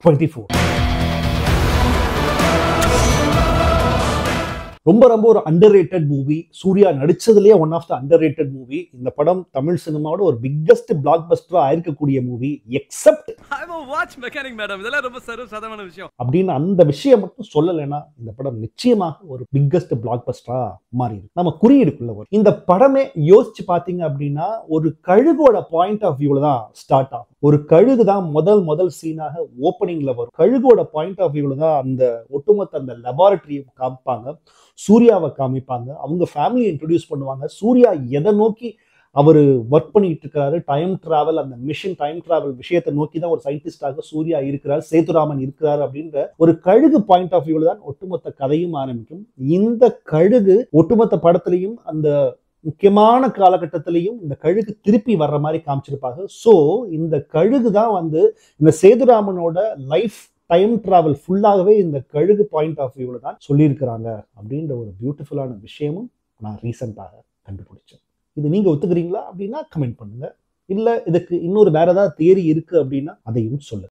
24. ரொம்ப ரொம்ப ஒரு அண்டர்ரேட்டட் மூவி. சூர்யா நடிச்சதுலயே one of the underrated movie. இந்த படம் தமிழ் சினிமாவோட ஒரு பிக்கஸ்ட் பிளாக் பஸ்டரா ஆயிருக்கக்கூடிய மூவி. எக்ஸப்ட் இதெல்லாம் ரொம்ப சர்வசாதாரண விஷயம் அப்படின்னு அந்த விஷயம் மட்டும் சொல்லலைன்னா இந்த படம் நிச்சயமாக ஒரு பிக்கஸ்ட் பிளாக் பஸ்டரா மாறி இருக்கு. நம்ம குறியீடுக்குள்ள வரும். இந்த படமே யோசிச்சு பாத்தீங்க அப்படின்னா ஒரு கழுகோட பாயிண்ட் ஆஃப் வியூல தான் ஸ்டார்ட் ஆகும். ஒரு கழுகு தான் முதல் சீனாக ஓப்பனிங்ல வரும். கழுகோட பாயிண்ட் ஆஃப் வியூல தான் அந்த ஒட்டுமொத்த அந்த லெபார்டரியை காமிப்பாங்க. சூர்யாவை காமிப்பாங்க. அவங்க ஃபேமிலியை இன்ட்ரடியூஸ் பண்ணுவாங்க. சூர்யா எதை நோக்கி அவர் ஒர்க் பண்ணிட்டு இருக்காரு, டைம் டிராவல், அந்த மிஷன் டைம் டிராவல் விஷயத்தை நோக்கி தான் ஒரு சயின்டிஸ்டாக சூர்யா இருக்கிறார், சேதுராமன் இருக்கிறார் அப்படின்ற ஒரு கழுகு பாயிண்ட் ஆஃப் வியூல தான் ஒட்டுமொத்த கதையும் ஆரம்பிக்கும். இந்த கழுகு ஒட்டுமொத்த படத்திலையும் அந்த முக்கியமான காலகட்டத்திலையும் இந்த கழுகு திருப்பி வர்ற மாதிரி காமிச்சிருப்பாங்க. ஸோ இந்த கழுகு தான் வந்து இந்த சேதுராமனோட லைஃப் டைம் டிராவல் ஃபுல்லாகவே இந்த கழுகு பாயிண்ட் ஆஃப் வியூவில் தான் சொல்லியிருக்கிறாங்க அப்படின்ற ஒரு பியூட்டிஃபுல்லான விஷயமும் நான் ரீசெண்டாக கண்டுபிடிச்சேன். இது நீங்கள் ஒத்துக்கிறீங்களா அப்படின்னா கமெண்ட் பண்ணுங்க. இல்லை இதுக்கு இன்னொரு வேற ஏதாவது தியரி இருக்கு அப்படின்னா அதையும் சொல்லுங்க.